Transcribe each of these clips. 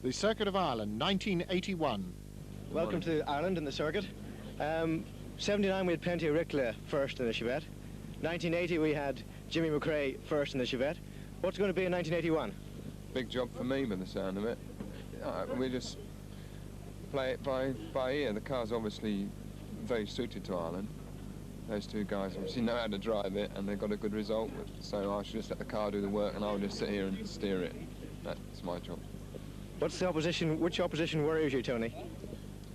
The Circuit of Ireland, 1981. Welcome to Ireland in the circuit. 79 we had Penty Rickla first in the Chevette. 1980 we had Jimmy McRae first in the Chevette. What's going to be in 1981? Big job for me by the sound of it. We just play it by ear. The car's obviously very suited to Ireland. Those two guys obviously know how to drive it and they've got a good result. So I should just let the car do the work and I'll just sit here and steer it. That's my job. What's the opposition? Which opposition worries you, Tony?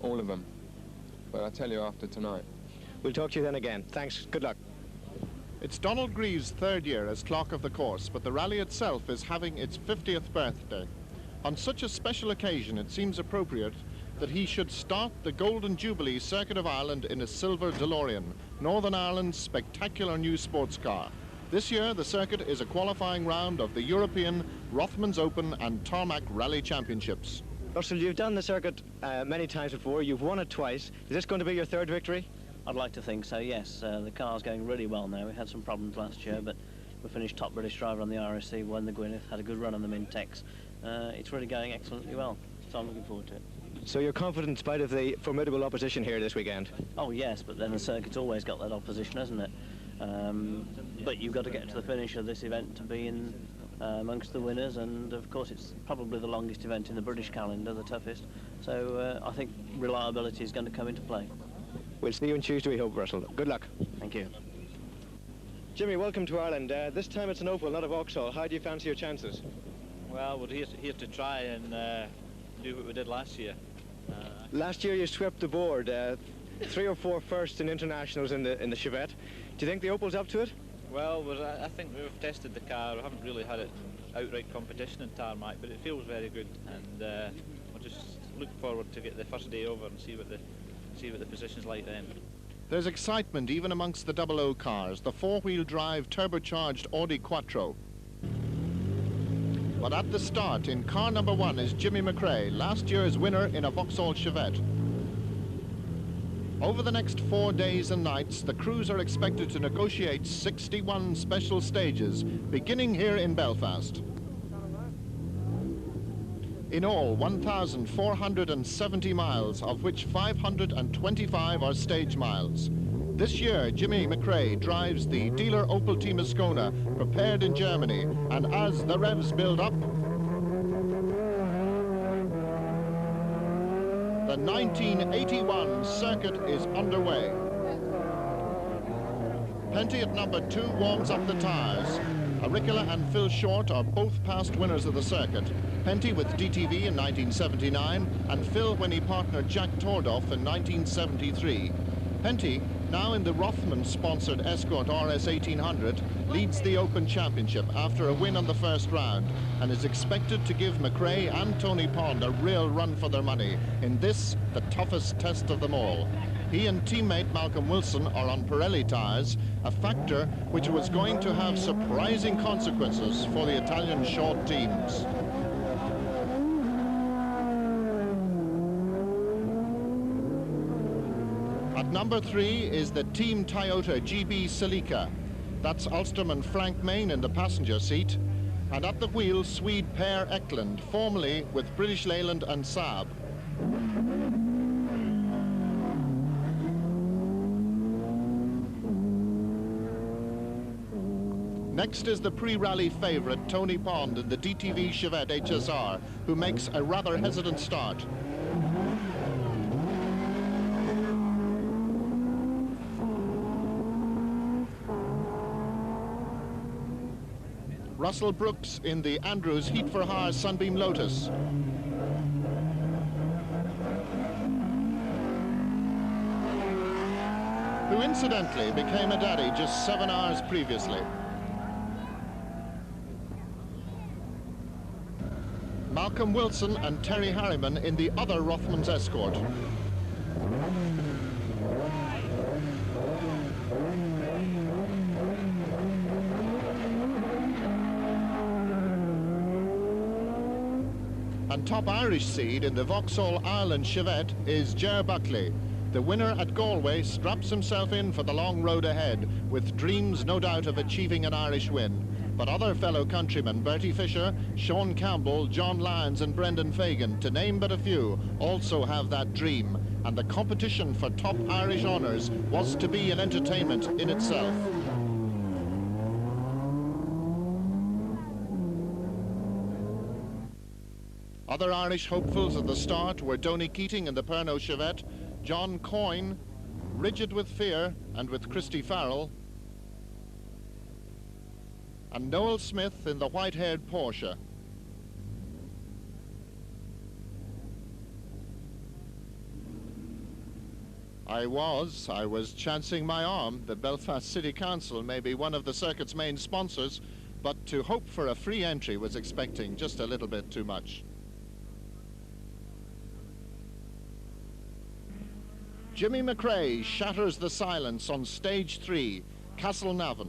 All of them. But I'll tell you after tonight. We'll talk to you then again. Thanks. Good luck. It's Donald Grieve's third year as clock of the course, but the rally itself is having its 50th birthday. On such a special occasion, it seems appropriate that he should start the Golden Jubilee Circuit of Ireland in a silver DeLorean, Northern Ireland's spectacular new sports car. This year, the circuit is a qualifying round of the European, Rothmans Open and Tarmac Rally Championships. Russell, you've done the circuit many times before. You've won it twice. Is this going to be your third victory? I'd like to think so, yes. The car's going really well now. We had some problems last year, but we finished top British driver on the RSC, won the Gwynedd, had a good run on the Mintex. It's really going excellently well, so I'm looking forward to it. So you're confident in spite of the formidable opposition here this weekend? Oh yes, but then the circuit's always got that opposition, hasn't it? But you've got to get to the finish of this event to be in amongst the winners, and of course it's probably the longest event in the British calendar, the toughest. So I think reliability is going to come into play. We'll see you on Tuesday, we hope, Russell. Good luck. Thank you. Jimmy, welcome to Ireland. This time it's an Opel, not a Vauxhall. How do you fancy your chances? Well, we're here to try and do what we did last year. Last year you swept the board, 3 or 4 firsts in internationals in the Chevette. Do you think the Opel's up to it? Well, I think we've tested the car. We haven't really had it outright competition in tarmac, but it feels very good, and we'll just look forward to get the first day over and see what the position's like then. There's excitement even amongst the 00 cars, the four-wheel drive turbocharged Audi Quattro. But at the start, in car number 1 is Jimmy McRae, last year's winner in a Vauxhall Chevette. Over the next 4 days and nights, the crews are expected to negotiate 61 special stages, beginning here in Belfast. In all, 1,470 miles, of which 525 are stage miles. This year, Jimmy McRae drives the dealer Opel Team Ascona, prepared in Germany, and as the revs build up, the 1981 circuit is underway. Penty at number 2 warms up the tyres. Rickla and Phil Short are both past winners of the circuit. Penty with DTV in 1979, and Phil when he partnered Jack Tordoff in 1973. Penty, now in the Rothmans-sponsored Escort RS 1800, leads the Open Championship after a win on the first round, and is expected to give McRae and Tony Pond a real run for their money in this, the toughest test of them all. He and teammate Malcolm Wilson are on Pirelli tyres, a factor which was going to have surprising consequences for the Italian short teams. At number 3 is the Team Toyota GB Celica. That's Ulsterman Frank Main in the passenger seat. And at the wheel, Swede Per Eklund, formerly with British Leyland and Saab. Next is the pre-rally favourite Tony Pond in the DTV Chevette HSR, who makes a rather hesitant start. Russell Brookes in the Andrews Heat for Hire Sunbeam Lotus. Who incidentally became a daddy just 7 hours previously. Malcolm Wilson and Terry Harriman in the other Rothmans Escort. And top Irish seed in the Vauxhall Ireland Chevette is Ger Buckley. The winner at Galway straps himself in for the long road ahead, with dreams no doubt of achieving an Irish win. But other fellow countrymen, Bertie Fisher, Sean Campbell, John Lyons and Brendan Fagan, to name but a few, also have that dream. And the competition for top Irish honours was to be an entertainment in itself. Other Irish hopefuls at the start were Donny Keating in the Pernod Chevette, John Coyne, rigid with fear and with Christy Farrell, and Noel Smith in the white-haired Porsche. I was chancing my arm. The Belfast City Council may be one of the circuit's main sponsors, but to hope for a free entry was expecting just a little bit too much. Jimmy McRae shatters the silence on stage 3, Castleknock.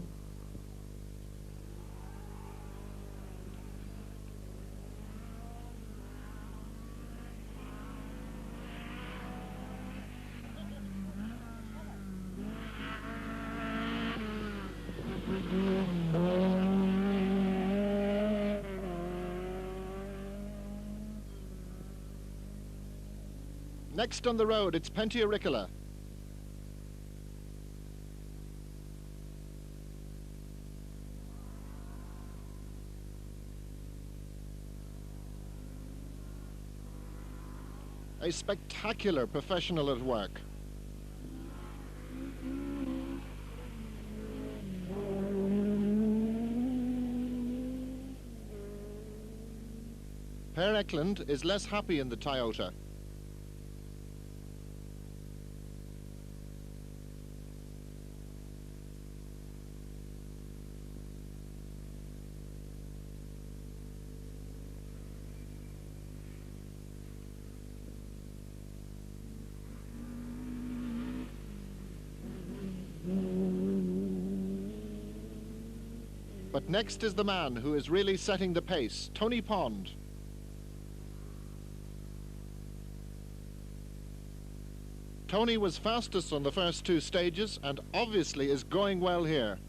Next on the road, it's Penty Auricola. A spectacular professional at work. Per Eklund is less happy in the Toyota. But next is the man who is really setting the pace, Tony Pond. Tony was fastest on the first 2 stages and obviously is going well here.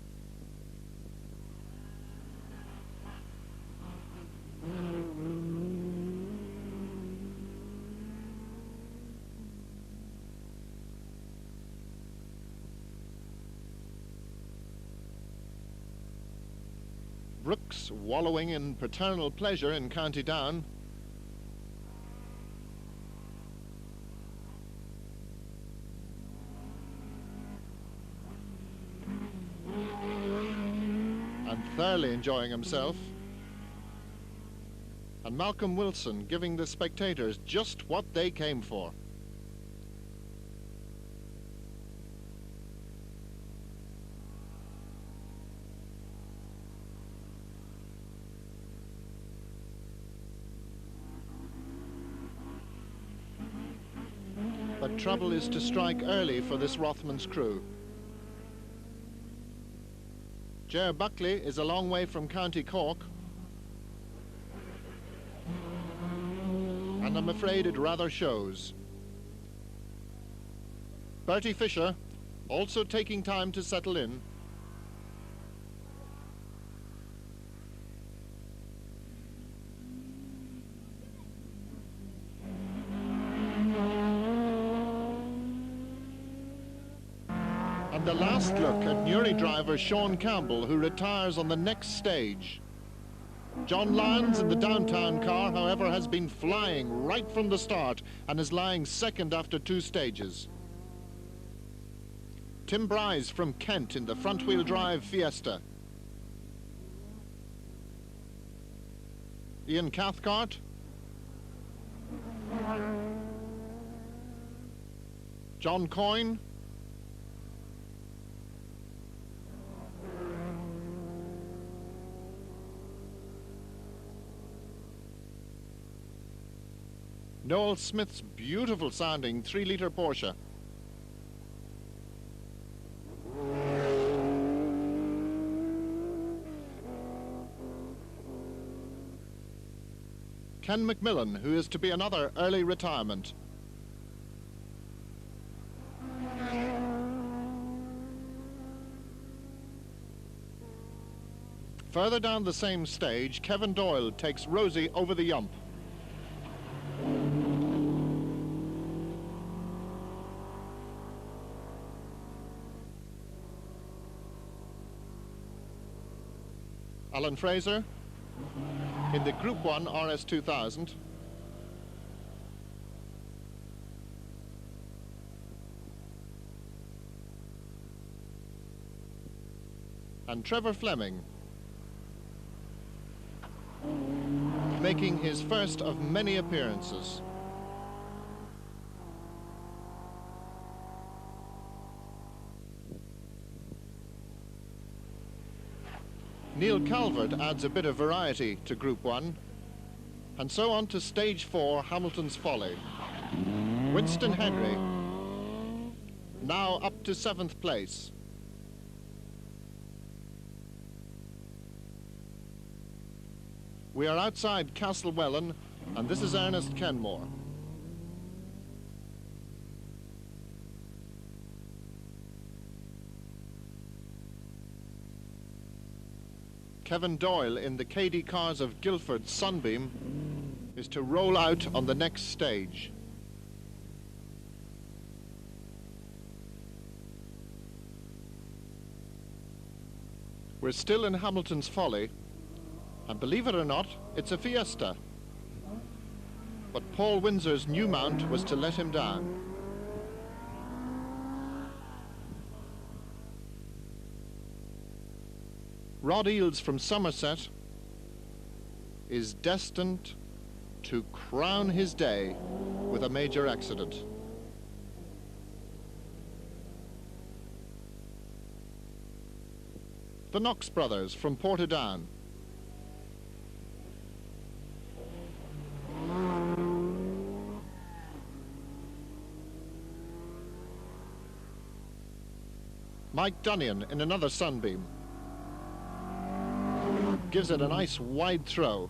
Brookes wallowing in paternal pleasure in County Down. And thoroughly enjoying himself. And Malcolm Wilson giving the spectators just what they came for. But trouble is to strike early for this Rothmans crew. Ger Buckley is a long way from County Cork, and I'm afraid it rather shows. Bertie Fisher also taking time to settle in. And the last look at Newry driver Sean Campbell, who retires on the next stage. John Lyons in the downtown car, however, has been flying right from the start and is lying second after 2 stages. Tim Bryce from Kent in the front-wheel drive Fiesta. Ian Cathcart. John Coyne. Noel Smith's beautiful sounding 3-litre Porsche. Ken McMillan, who is to be another early retirement. Further down the same stage, Kevin Doyle takes Rosie over the yump. Alan Fraser in the Group 1 RS2000. And Trevor Fleming making his first of many appearances. Neil Calvert adds a bit of variety to Group 1, and so on to Stage 4, Hamilton's Folly. Winston Henry now up to 7th place. We are outside Castlewellan, and this is Ernest Kenmore. Kevin Doyle in the KD cars of Guildford Sunbeam is to roll out on the next stage. We're still in Hamilton's Folly, and believe it or not, it's a Fiesta. But Paul Windsor's new mount was to let him down. Rod Eales from Somerset is destined to crown his day with a major accident. The Knox brothers from Portadown. Mike Dunnion in another Sunbeam. Gives it a nice wide throw.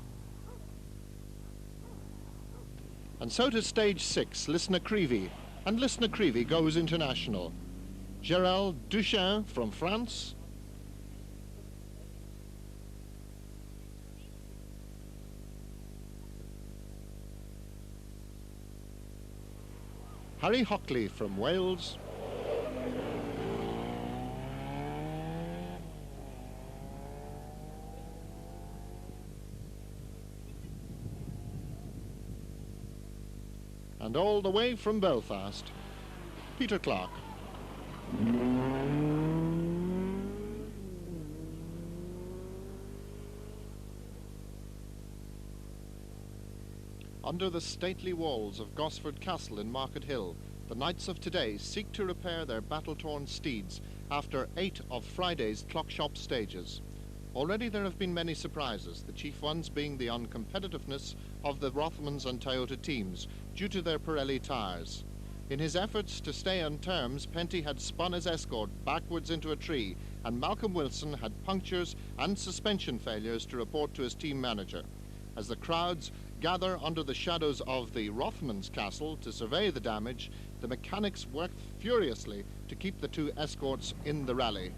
And so to Stage 6, Listener Creevy. And Listener Creevy goes international. Gérald Duchin from France. Harry Hockley from Wales. And all the way from Belfast, Peter Clark. Under the stately walls of Gosford Castle in Market Hill, the knights of today seek to repair their battle-torn steeds after 8 of Friday's clock shop stages. Already there have been many surprises, the chief ones being the uncompetitiveness of the Rothmans and Toyota teams due to their Pirelli tyres. In his efforts to stay on terms, Penty had spun his Escort backwards into a tree, and Malcolm Wilson had punctures and suspension failures to report to his team manager. As the crowds gather under the shadows of the Rothmans' castle to survey the damage, the mechanics work furiously to keep the two Escorts in the rally.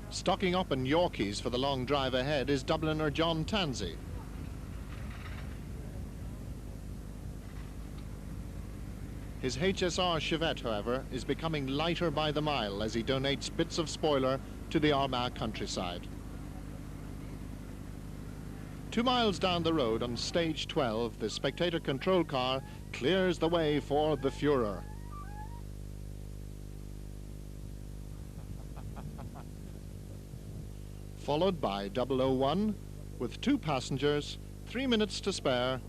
Stocking up in Yorkies for the long drive ahead is Dubliner John Tansey. His HSR Chevette, however, is becoming lighter by the mile as he donates bits of spoiler to the Armagh countryside. 2 miles down the road on Stage 12, the spectator control car clears the way for the Führer. Followed by 001 with 2 passengers, 3 minutes to spare,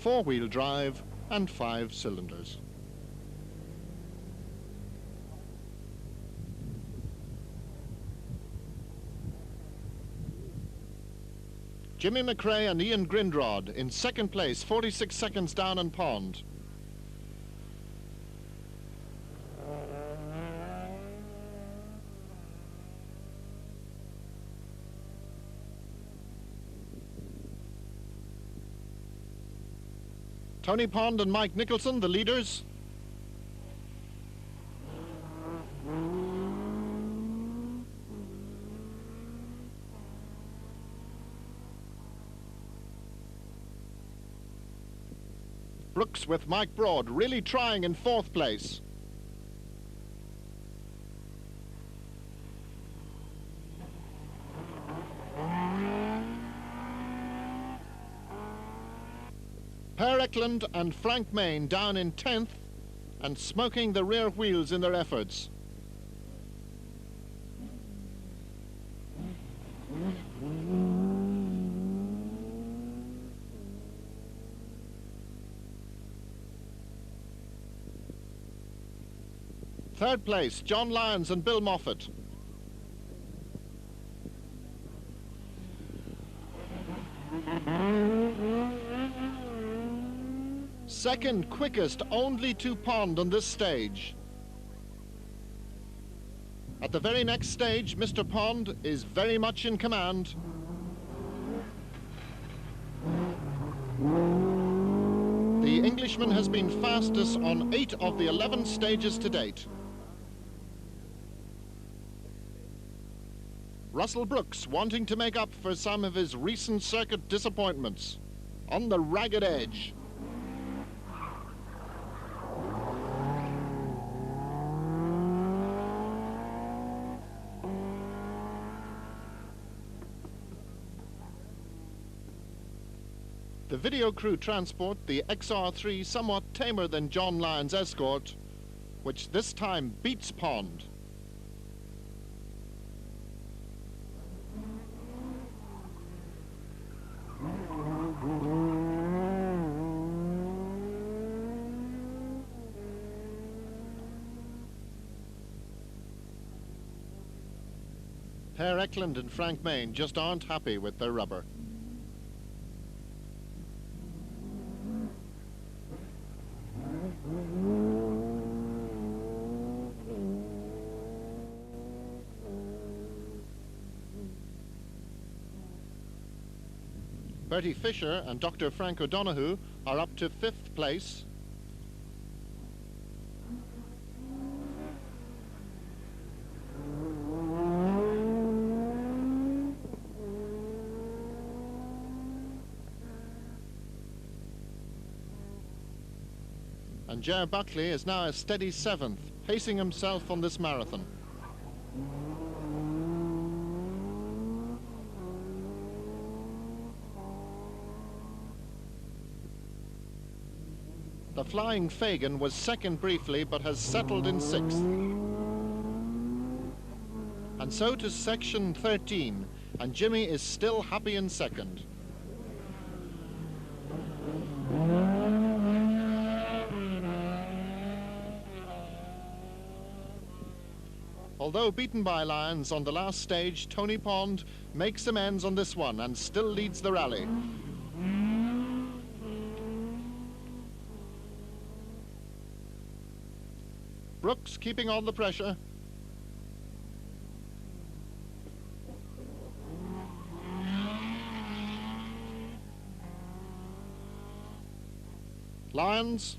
4-wheel drive and 5 cylinders. Jimmy McRae and Ian Grindrod in second place, 46 seconds down in pond. Tony Pond and Mike Nicholson, the leaders. Brookes with Mike Broad really trying in 4th place. Per Eklund and Frank Main down in 10th and smoking the rear wheels in their efforts. Third place, John Lyons and Bill Moffat. Second quickest only to Pond on this stage. At the very next stage, Mr. Pond is very much in command. The Englishman has been fastest on 8 of the 11 stages to date. Russell Brookes wanting to make up for some of his recent circuit disappointments. On the ragged edge. The video crew transport the XR3 somewhat tamer than John Lyons' Escort, which this time beats Pond. Per Eklund and Frank Main just aren't happy with their rubber. Bertie Fisher and Dr. Frank O'Donoghue are up to 5th place. And Ger Buckley is now a steady 7th, pacing himself on this marathon. The Flying Fagan was 2nd briefly, but has settled in 6th. And so to section 13, and Jimmy is still happy in 2nd. Although beaten by Lyons on the last stage, Tony Pond makes amends on this one and still leads the rally. Brookes keeping on the pressure. Lyons.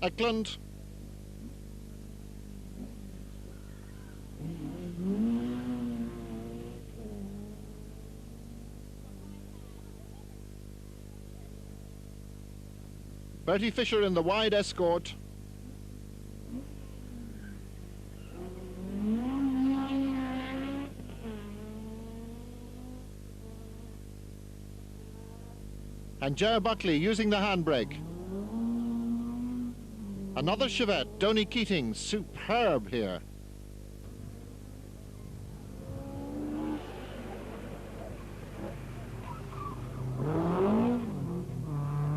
Eklund. Bertie Fisher in the wide Escort. And Ger Buckley using the handbrake. Another Chevette, Donny Keating, superb here.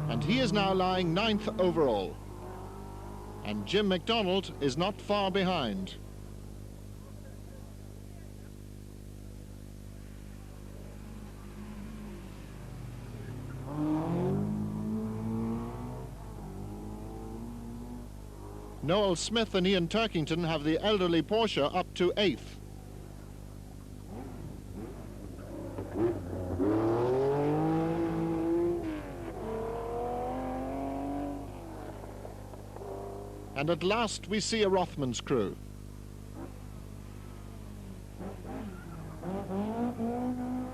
And he is now lying 9th overall. And Jim McDonald is not far behind. Noel Smith and Ian Turkington have the elderly Porsche up to 8th. And at last we see a Rothmans crew.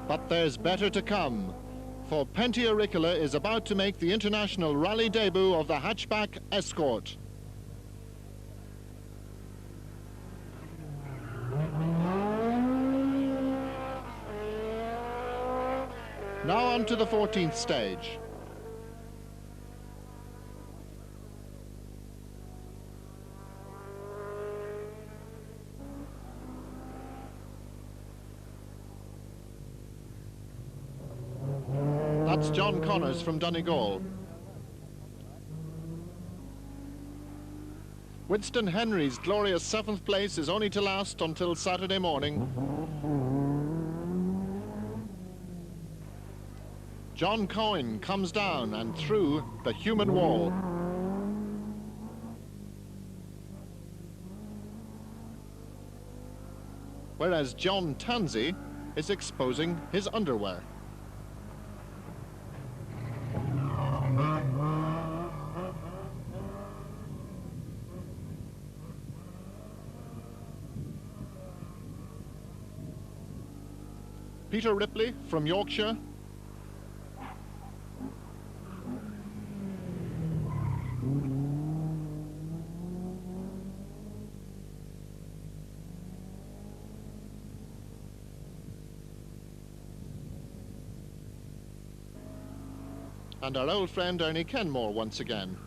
But there's better to come, for Penty Auricola is about to make the international rally debut of the hatchback Escort. Now on to the 14th stage. That's John Connors from Donegal. Winston Henry's glorious 7th place is only to last until Saturday morning. John Coyne comes down and through the human wall. Whereas John Tansey is exposing his underwear. Peter Ripley from Yorkshire. And our old friend Ernie Kenmore once again.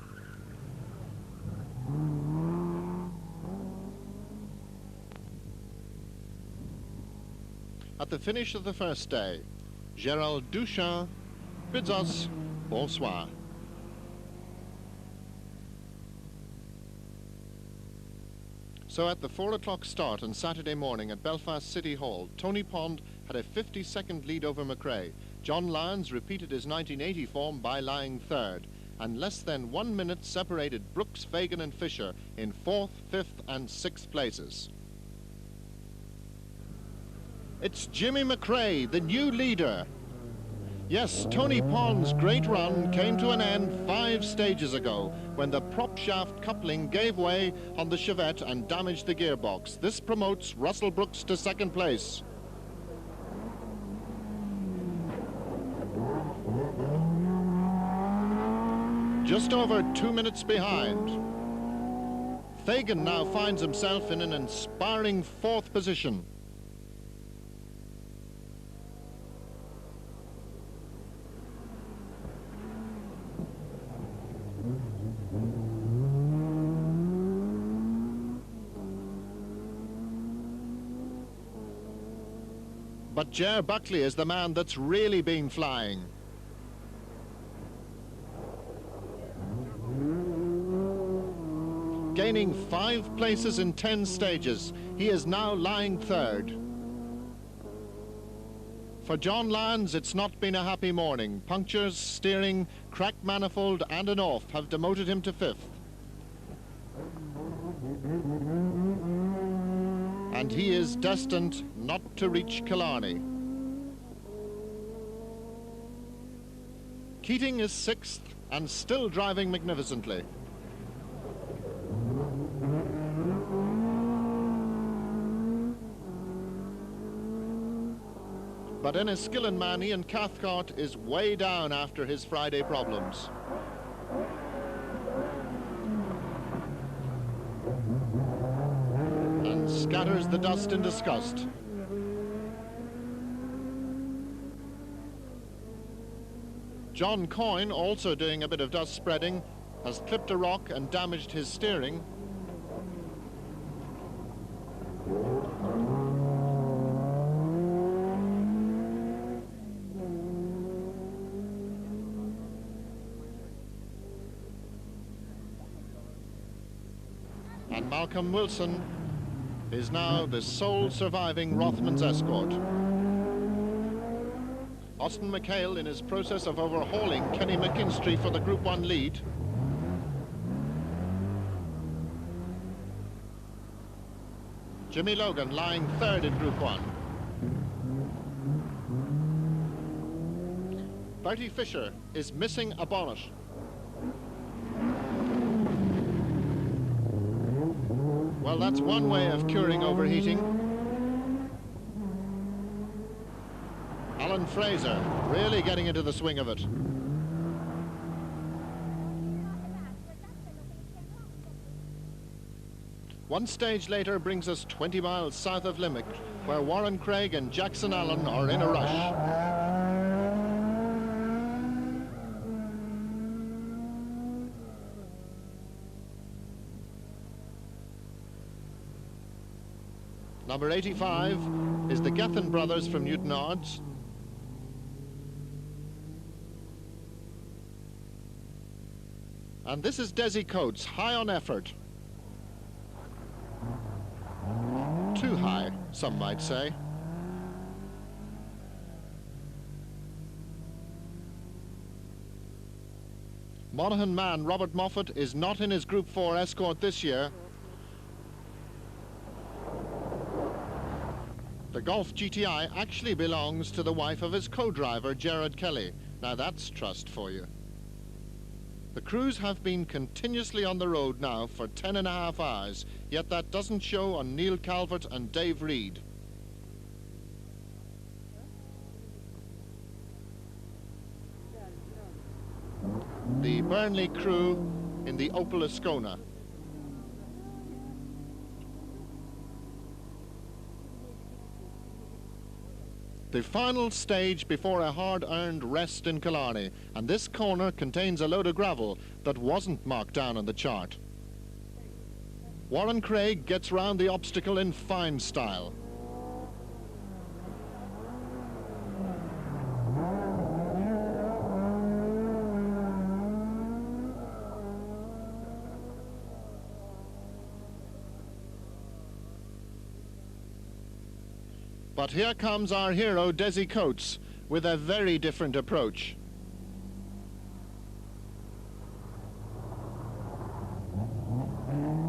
At the finish of the first day, Gérald Duchamp bids us bonsoir. So at the 4 o'clock start on Saturday morning at Belfast City Hall, Tony Pond had a 50-second lead over McRae. John Lyons repeated his 1980 form by lying third, and less than 1 minute separated Brookes, Fagan and Fisher in 4th, 5th and 6th places. It's Jimmy McRae, the new leader. Yes, Tony Pond's great run came to an end 5 stages ago when the prop shaft coupling gave way on the Chevette and damaged the gearbox. This promotes Russell Brookes to 2nd place. Just over 2 minutes behind. Fagan now finds himself in an inspiring 4th position. But Ger Buckley is the man that's really been flying. Gaining 5 places in 10 stages, he is now lying third. For John Lyons, it's not been a happy morning. Punctures, steering, cracked manifold and an off have demoted him to 5th. And he is destined not to reach Killarney. Keating is 6th and still driving magnificently. But Enniskillen Ian Cathcart is way down after his Friday problems. And scatters the dust in disgust. John Coyne, also doing a bit of dust spreading, has clipped a rock and damaged his steering. And Malcolm Wilson is now the sole surviving Rothmans Escort. Austin McHale in his process of overhauling Kenny McKinstry for the Group 1 lead. Jimmy Logan lying third in Group 1. Bertie Fisher is missing a bonnet. Well, that's one way of curing overheating. Alan and Fraser, really getting into the swing of it. One stage later brings us 20 miles south of Limerick, where Warren Craig and Jackson Allen are in a rush. Number 85 is the Gethin brothers from Newton Odds. And this is Desi Coates, high on effort. Too high, some might say. Monaghan man Robert Moffat is not in his Group 4 escort this year. The Golf GTI actually belongs to the wife of his co-driver, Gerard Kelly. Now that's trust for you. The crews have been continuously on the road now for 10.5 hours, yet that doesn't show on Neil Calvert and Dave Reed. The Burnley crew in the Opel Ascona. The final stage before a hard-earned rest in Killarney, and this corner contains a load of gravel that wasn't marked down on the chart. Warren Craig gets round the obstacle in fine style. But here comes our hero, Desi Coates, with a very different approach.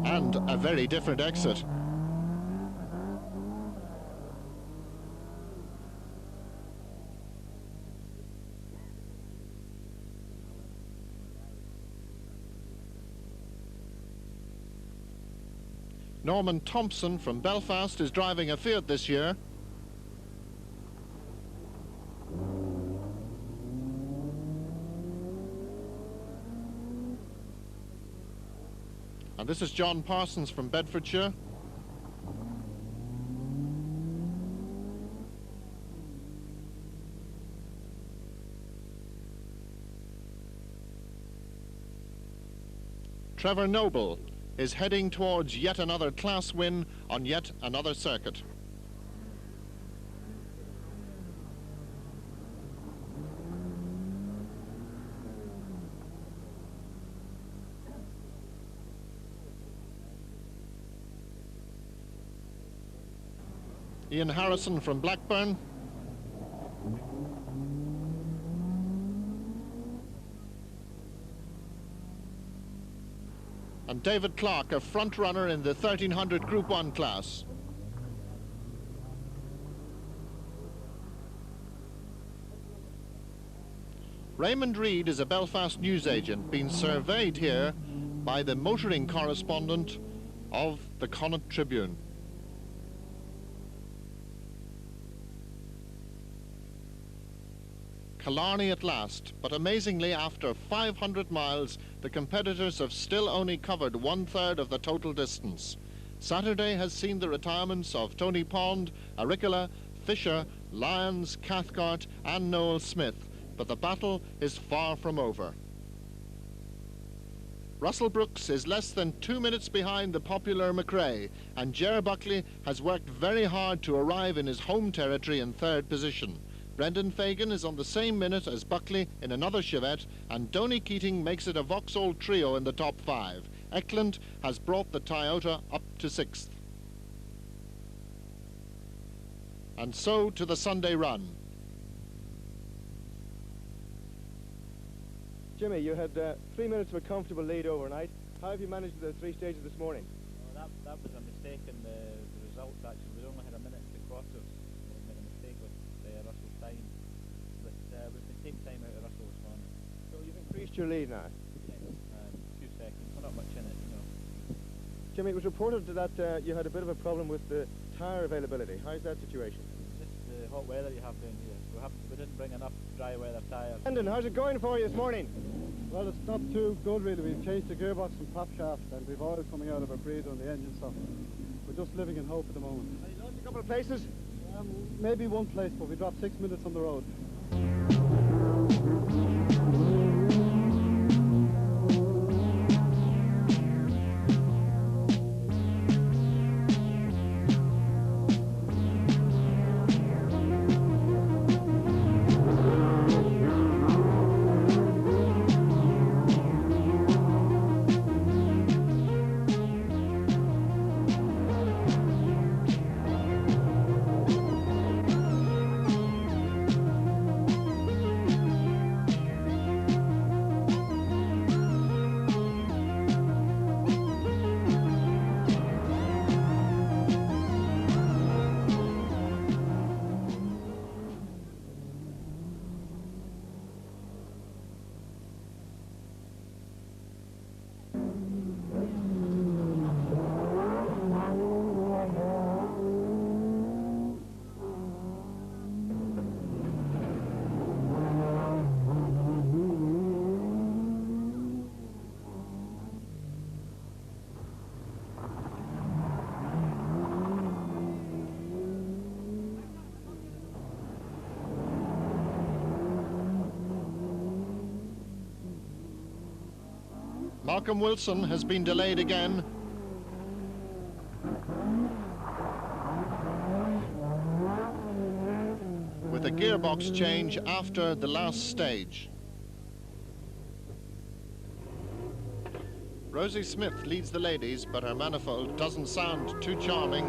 And a very different exit. Norman Thompson from Belfast is driving a Fiat this year. And this is John Parsons from Bedfordshire. Trevor Noble is heading towards yet another class win on yet another circuit. Ian Harrison from Blackburn. And David Clark, a front runner in the 1300 Group 1 class. Raymond Reid is a Belfast newsagent, being surveyed here by the motoring correspondent of the Connaught Tribune. Killarney at last, but amazingly after 500 miles the competitors have still only covered 1/3 of the total distance. Saturday has seen the retirements of Tony Pond, Agricola, Fisher, Lyons, Cathcart and Noel Smith, but the battle is far from over. Russell Brookes is less than 2 minutes behind the popular McRae, and Ger Buckley has worked very hard to arrive in his home territory in 3rd position. Brendan Fagan is on the same minute as Buckley in another Chevette, and Donny Keating makes it a Vauxhall trio in the top 5. Eckland has brought the Toyota up to 6th. And so to the Sunday run. Jimmy, you had 3 minutes of a comfortable lead overnight. How have you managed the 3 stages this morning? Well, that was a mistake in the results, actually. We only had a minute to quarters. We made a mistake with Russell's time. But we've been taking time out of Russell this morning. So you've increased your lead now? Yes, 2 seconds. We're not much in it, you know. Jimmy, it was reported that you had a bit of a problem with the tyre availability. How's that situation? Just the hot weather you have down here. We didn't bring enough dry weather tyres. Brendan, how's it going for you this morning? Well, it's not too good really. We've changed the gearbox and prop shaft and we've oil coming out of our breather on the engine, so we're just living in hope at the moment. Have you lost a couple of places? Maybe one place, but we dropped 6 minutes on the road. Malcolm Wilson has been delayed again. With a gearbox change after the last stage. Rosie Smith leads the ladies, but her manifold doesn't sound too charming.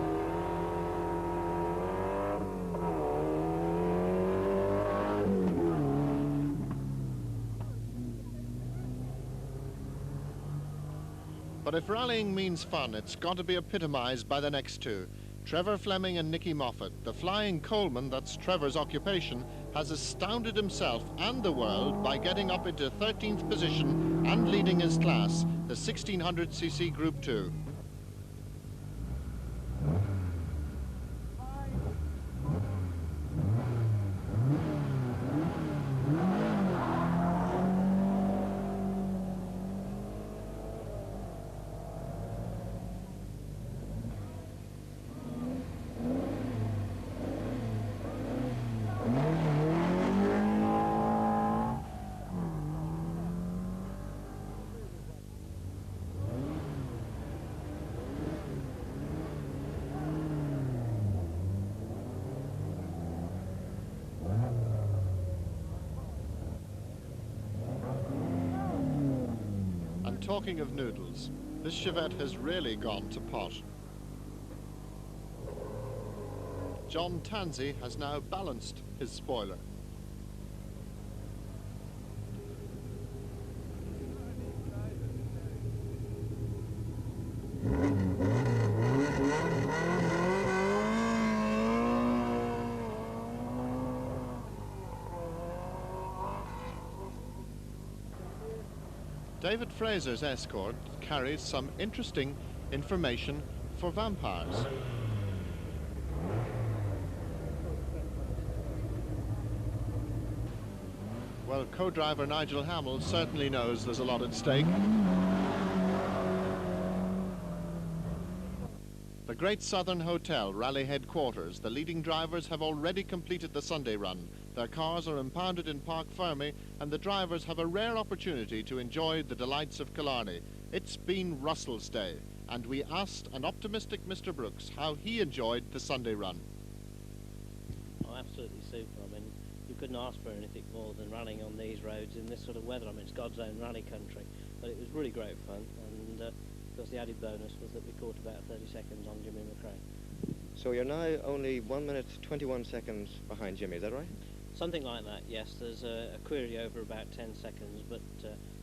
But if rallying means fun, it's got to be epitomised by the next two. Trevor Fleming and Nicky Moffat, the flying coalman that's Trevor's occupation, has astounded himself and the world by getting up into 13th position and leading his class, the 1600cc Group 2. Talking of noodles, this Chevette has really gone to pot. John Tansey has now balanced his spoiler. David Fraser's Escort carries some interesting information for vampires. Well, co-driver Nigel Hamill certainly knows there's a lot at stake. The Great Southern Hotel, rally headquarters. The leading drivers have already completed the Sunday run. Their cars are impounded in Park Fermy, and the drivers have a rare opportunity to enjoy the delights of Killarney. It's been Russell's day, and we asked an optimistic Mr. Brookes how he enjoyed the Sunday run. Oh, absolutely super. I mean, you couldn't ask for anything more than running on these roads in this sort of weather. I mean, it's God's own rally country, but it was really great fun, and of course the added bonus was that we caught about 30 seconds on Jimmy McRae. So you're now only 1 minute 21 seconds behind Jimmy, is that right? Something like that, yes. There's a query over about 10 seconds, but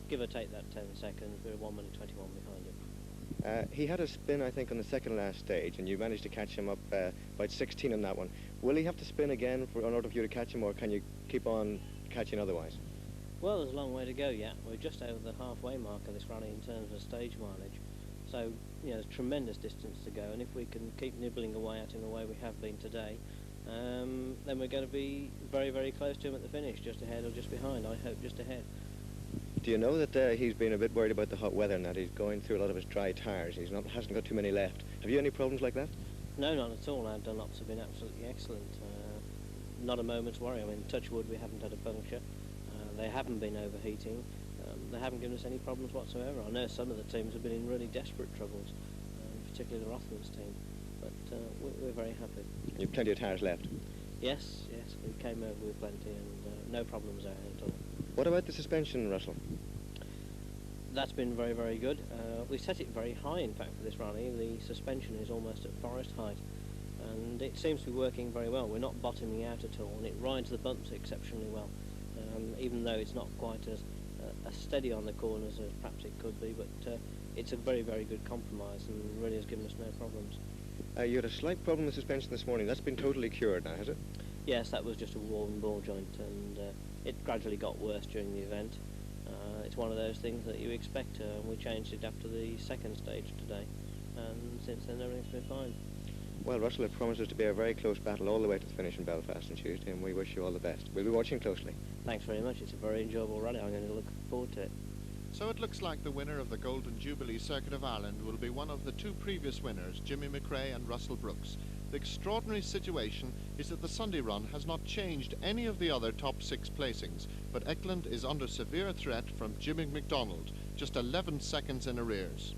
give or take that 10 seconds, we're 1 minute 21 behind him. He had a spin, I think, on the second last stage, and you managed to catch him up by 16 on that one. Will he have to spin again in order for you to catch him, or can you keep on catching otherwise? Well, there's a long way to go yet. We're just over the halfway mark of this rally in terms of stage mileage. So, you know, there's tremendous distance to go, and if we can keep nibbling away at him the way we have been today, then we're going to be very, very close to him at the finish, just ahead or just behind. I hope just ahead. Do you know that he's been a bit worried about the hot weather and that he's going through a lot of his dry tyres? Hasn't got too many left. Have you any problems like that? No, not at all. Our Dunlops have been absolutely excellent. Not a moment's worry. I mean, touch wood, we haven't had a puncture. They haven't been overheating. They haven't given us any problems whatsoever. I know some of the teams have been in really desperate troubles, particularly the Rothmans team, but we're very happy. You've plenty of tyres left? Yes, we came over with plenty and no problems there at all. What about the suspension, Russell? That's been very, very good. We set it very high, in fact, for this rally. The suspension is almost at forest height, and it seems to be working very well. We're not bottoming out at all, and it rides the bumps exceptionally well, even though it's not quite as steady on the corners as perhaps it could be, but it's a very, very good compromise and really has given us no problems. You had a slight problem with suspension this morning. That's been totally cured now, has it? Yes, that was just a worn ball joint, and it gradually got worse during the event. It's one of those things that you expect, and we changed it after the second stage today, and since then everything's been fine. Well, Russell, it promises to be a very close battle all the way to the finish in Belfast on Tuesday, and we wish you all the best. We'll be watching closely. Thanks very much. It's a very enjoyable rally. I'm going to look forward to it. So it looks like the winner of the Golden Jubilee Circuit of Ireland will be one of the two previous winners, Jimmy McRae and Russell Brookes. The extraordinary situation is that the Sunday run has not changed any of the other top 6 placings, but Eckland is under severe threat from Jimmy McDonald, just 11 seconds in arrears.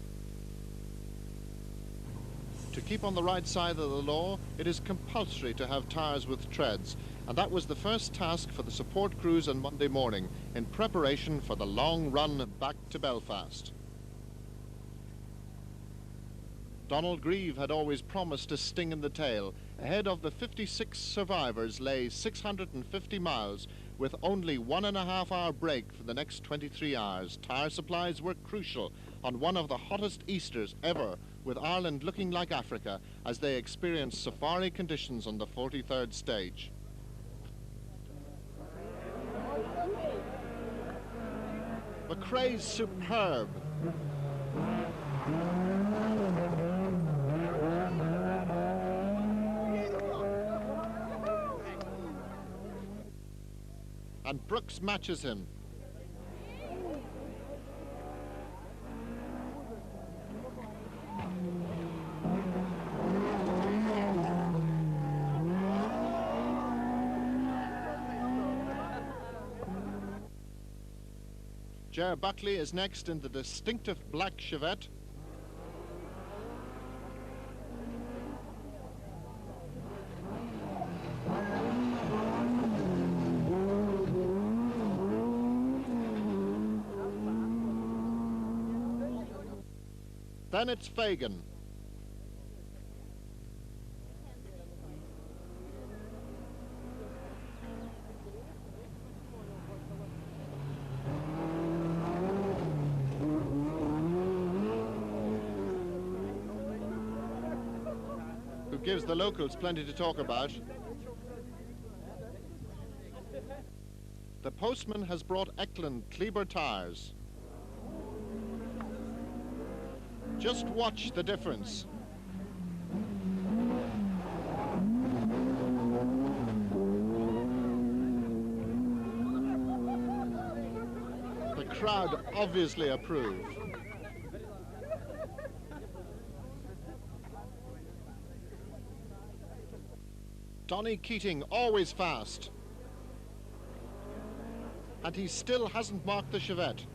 To keep on the right side of the law, it is compulsory to have tyres with treads, and that was the first task for the support crews on Monday morning in preparation for the long run back to Belfast. Donald Grieve had always promised a sting in the tail. Ahead of the 56 survivors lay 650 miles with only 1.5 hour break for the next 23 hours. Tyre supplies were crucial on one of the hottest Easters ever, with Ireland looking like Africa as they experienced safari conditions on the 43rd stage. McRae's superb. And Brookes matches him. Ger Buckley is next in the distinctive black Chevette. Then it's Fagan. Who gives the locals plenty to talk about. The postman has brought Eckland Kleber tyres. Just watch the difference. The crowd obviously approve. Donny Keating, always fast. And he still hasn't marked the Chevette.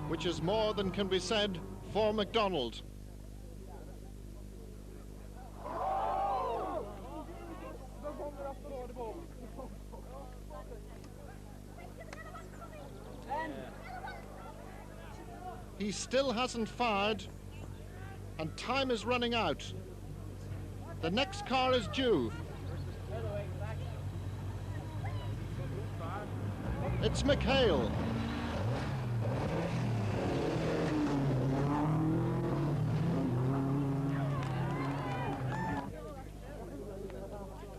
Which is more than can be said for McDonald. He still hasn't fired, and time is running out. The next car is due. It's McHale.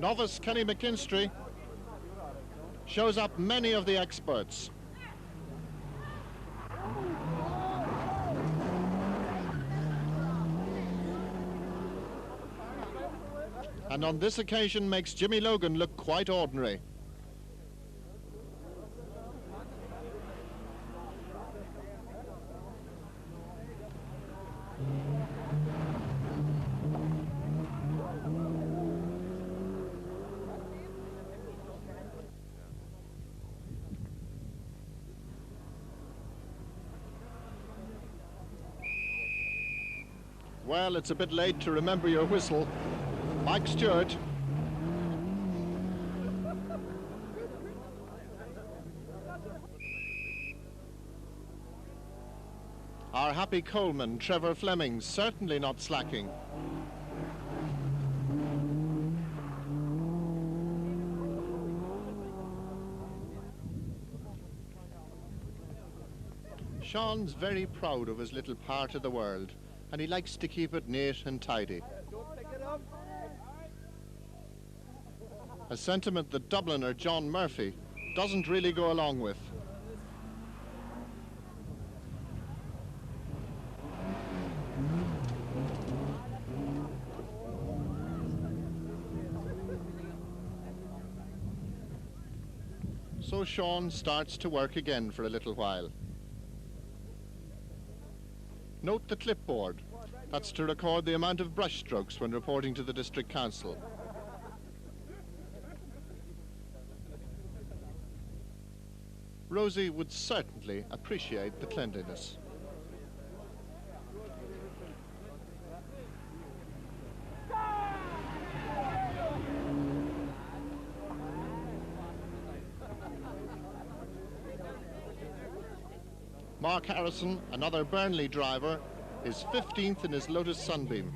Novice Kenny McKinstry shows up many of the experts. and on this occasion makes Jimmy Logan look quite ordinary. Well, it's a bit late to remember your whistle. Mike Stewart. Our happy Coleman, Trevor Fleming, certainly not slacking. Sean's very proud of his little part of the world, and he likes to keep it neat and tidy. A sentiment that Dubliner John Murphy doesn't really go along with. So Sean starts to work again for a little while. Note the clipboard. That's to record the amount of brush strokes when reporting to the District Council. Rosie would certainly appreciate the cleanliness. Mark Harrison, another Burnley driver, is 15th in his Lotus Sunbeam.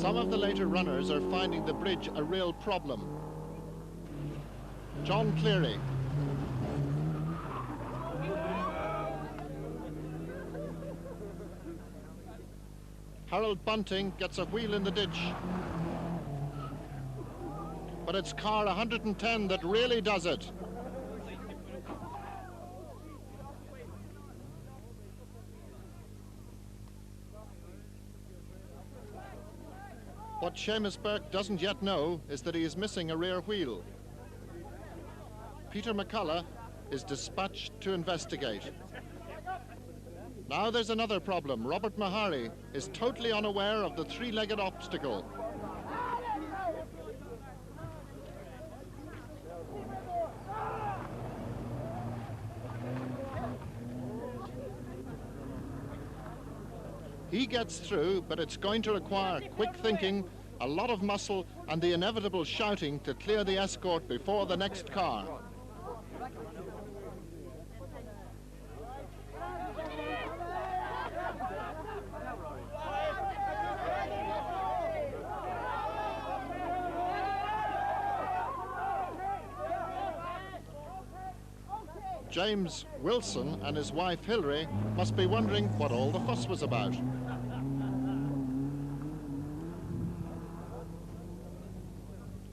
Some of the later runners are finding the bridge a real problem. John Cleary. Harold Bunting gets a wheel in the ditch. But it's car 110 that really does it. What Seamus Burke doesn't yet know is that he is missing a rear wheel. Peter McCullough is dispatched to investigate. Now there's another problem. Robert Mahari is totally unaware of the three-legged obstacle. He gets through, but it's going to require quick thinking, a lot of muscle, and the inevitable shouting to clear the escort before the next car. James Wilson and his wife Hilary must be wondering what all the fuss was about.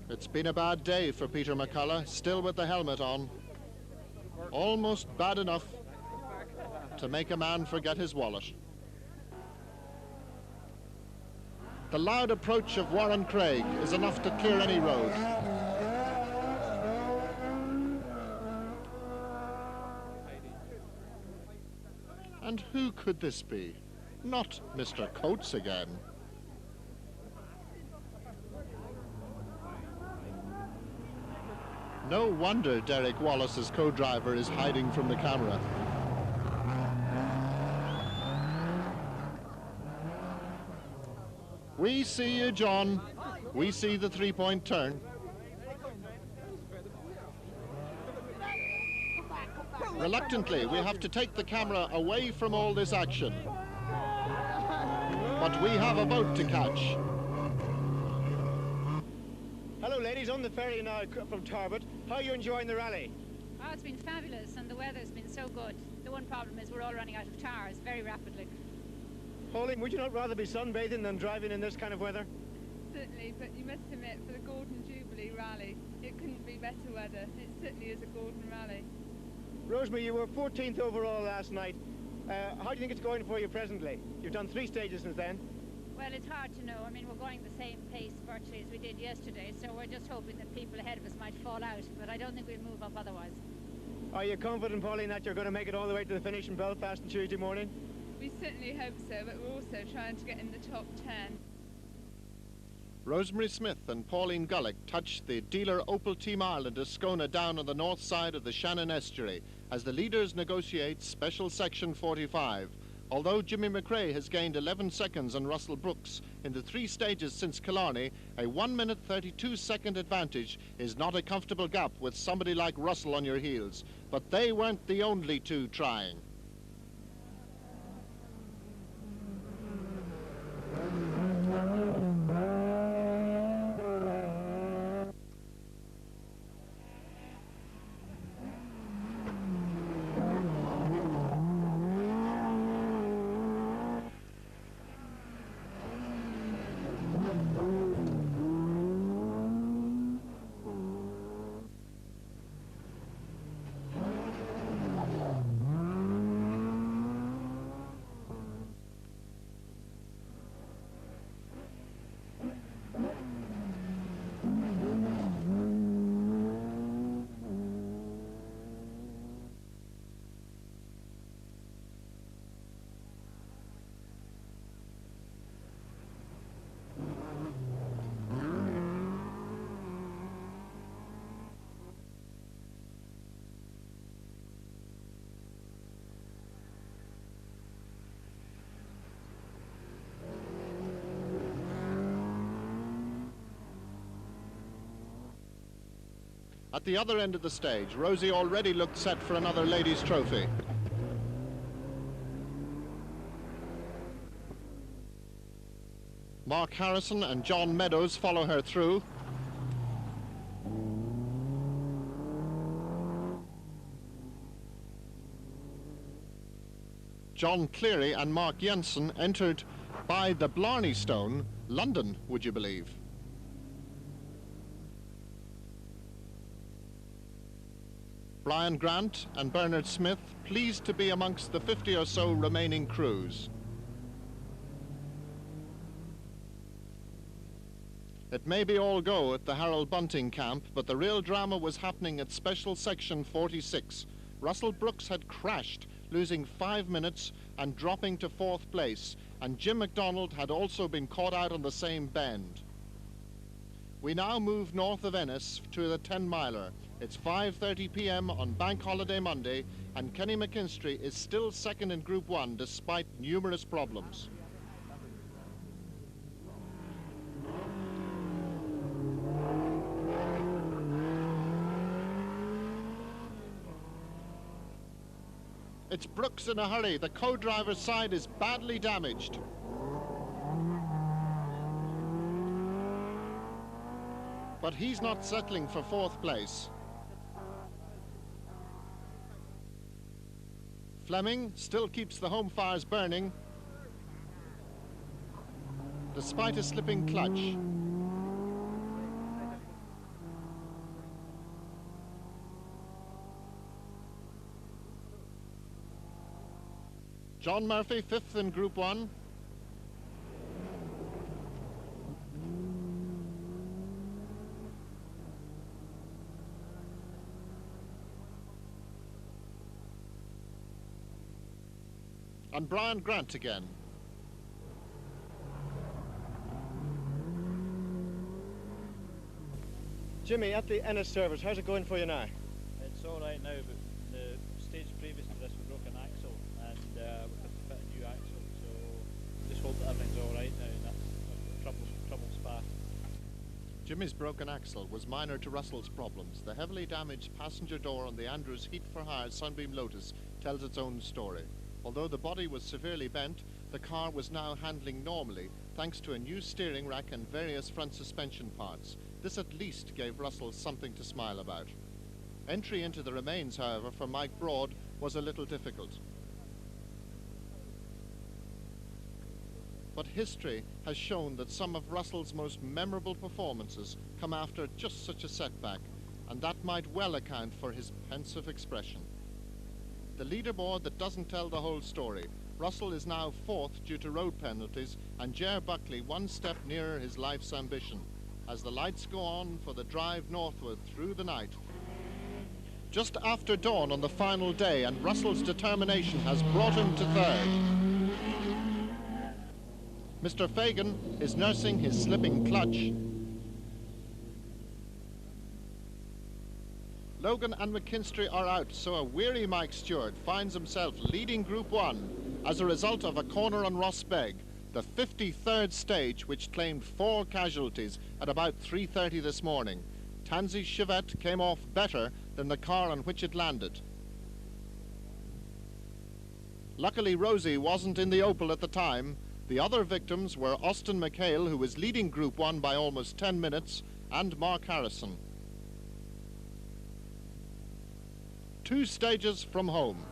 It's been a bad day for Peter McCullough, still with the helmet on. Almost bad enough to make a man forget his wallet. The loud approach of Warren Craig is enough to clear any road. And who could this be? Not Mr. Coates again. No wonder Derek Wallace's co-driver is hiding from the camera. We see you, John. We see the three-point turn. Reluctantly, we have to take the camera away from all this action. But we have a boat to catch. Hello, ladies, on the ferry now from Tarbert. How are you enjoying the rally? Oh, it's been fabulous, and the weather's been so good. The one problem is we're all running out of tires very rapidly. Pauline, would you not rather be sunbathing than driving in this kind of weather? Certainly, but you must admit, for the Golden Jubilee rally, it couldn't be better weather. It certainly is a golden rally. Rosemary, you were 14th overall last night. How do you think it's going for you presently? You've done 3 stages since then. Well, it's hard to know. I mean, we're going the same pace virtually as we did yesterday, so we're just hoping that people ahead of us might fall out, but I don't think we'll move up otherwise. Are you confident, Pauline, that you're going to make it all the way to the finish in Belfast on Tuesday morning? We certainly hope so, but we're also trying to get in the top 10. Rosemary Smith and Pauline Gullick touched the dealer Opel Team Ireland Ascona down on the north side of the Shannon Estuary as the leaders negotiate Special Section 45. Although Jimmy McRae has gained 11 seconds on Russell Brookes in the 3 stages since Killarney, a 1-minute 32-second advantage is not a comfortable gap with somebody like Russell on your heels. But they weren't the only 2 trying. At the other end of the stage, Rosie already looked set for another ladies' trophy. Mark Harrison and John Meadows follow her through. John Cleary and Mark Jensen entered by the Blarney Stone, London, would you believe? Brian Grant and Bernard Smith pleased to be amongst the 50 or so remaining crews. It may be all go at the Harold Bunting camp, but the real drama was happening at Special Section 46. Russell Brookes had crashed, losing 5 minutes and dropping to 4th place, and Jim McDonald had also been caught out on the same bend. We now move north of Ennis to the 10-miler. It's 5:30 p.m. on Bank Holiday Monday, and Kenny McKinstry is still second in Group 1 despite numerous problems. It's Brookes in a hurry. The co-driver's side is badly damaged. But he's not settling for 4th place. Fleming still keeps the home fires burning, despite a slipping clutch. John Murphy, 5th in Group 1. And Brian Grant again. Jimmy, at the Ennis service, how's it going for you now? It's all right now, but the stage previous to this we broke an axle, and we've had to fit a new axle, so just hope that everything's all right now, and that's trouble's past. Jimmy's broken axle was minor to Russell's problems. The heavily damaged passenger door on the Andrews Heat for Hire Sunbeam Lotus tells its own story. Although the body was severely bent, the car was now handling normally thanks to a new steering rack and various front suspension parts. This at least gave Russell something to smile about. Entry into the remains, however, for Mike Broad was a little difficult. But history has shown that some of Russell's most memorable performances come after just such a setback, and that might well account for his pensive expression. the leaderboard that doesn't tell the whole story. Russell is now 4th due to road penalties, and Ger Buckley one step nearer his life's ambition as the lights go on for the drive northward through the night. Just after dawn on the final day, and Russell's determination has brought him to 3rd. Mr. Fagan is nursing his slipping clutch. Logan and McKinstry are out, so a weary Mike Stewart finds himself leading Group 1 as a result of a corner on Rossbeg, the 53rd stage, which claimed 4 casualties at about 3:30 this morning. Tansi's Chevette came off better than the car on which it landed. Luckily, Rosie wasn't in the Opel at the time. The other victims were Austin McHale, who was leading Group 1 by almost 10 minutes, and Mark Harrison. 2 stages from home.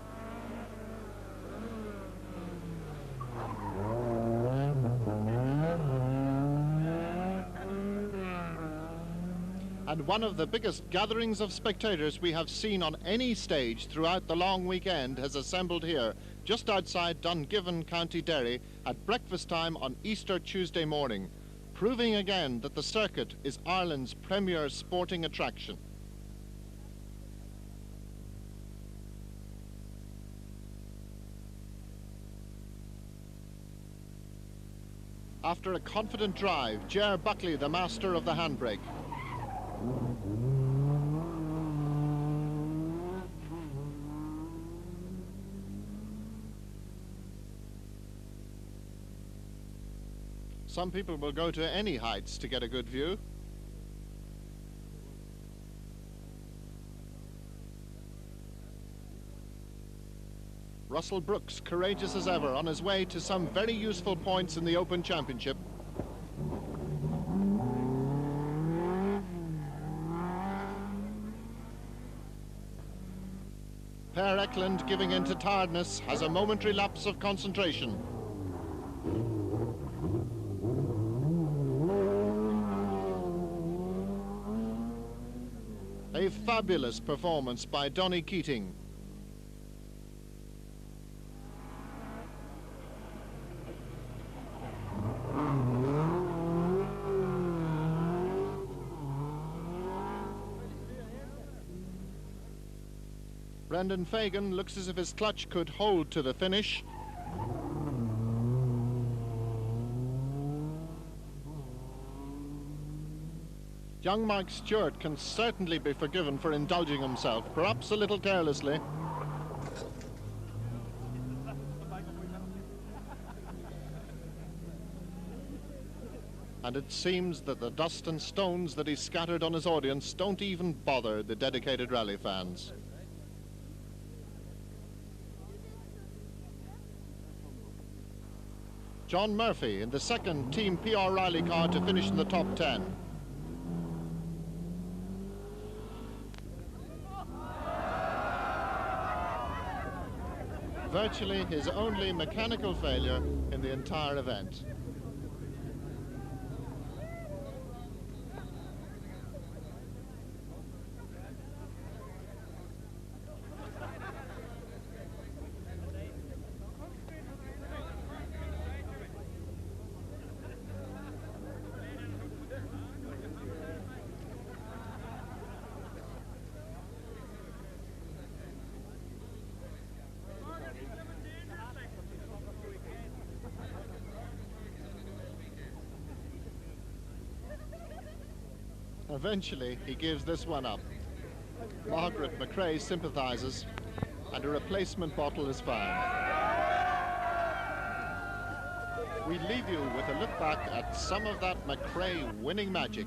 And one of the biggest gatherings of spectators we have seen on any stage throughout the long weekend has assembled here, just outside Dungiven, County Derry, at breakfast time on Easter Tuesday morning, proving again that the circuit is Ireland's premier sporting attraction. After a confident drive, Ger Buckley, the master of the handbrake. Some people will go to any heights to get a good view. Russell Brookes, courageous as ever, on his way to some very useful points in the Open Championship. Per Eklund, giving in to tiredness, has a momentary lapse of concentration. A fabulous performance by Donny Keating. Brendan Fagan looks as if his clutch could hold to the finish. Young Mike Stewart can certainly be forgiven for indulging himself, perhaps a little carelessly. And it seems that the dust and stones that he scattered on his audience don't even bother the dedicated rally fans. John Murphy in the second Team PR Riley car to finish in the top 10. Virtually his only mechanical failure in the entire event. Eventually, he gives this one up. Margaret McRae sympathizes, and a replacement bottle is found. We leave you with a look back at some of that McRae winning magic.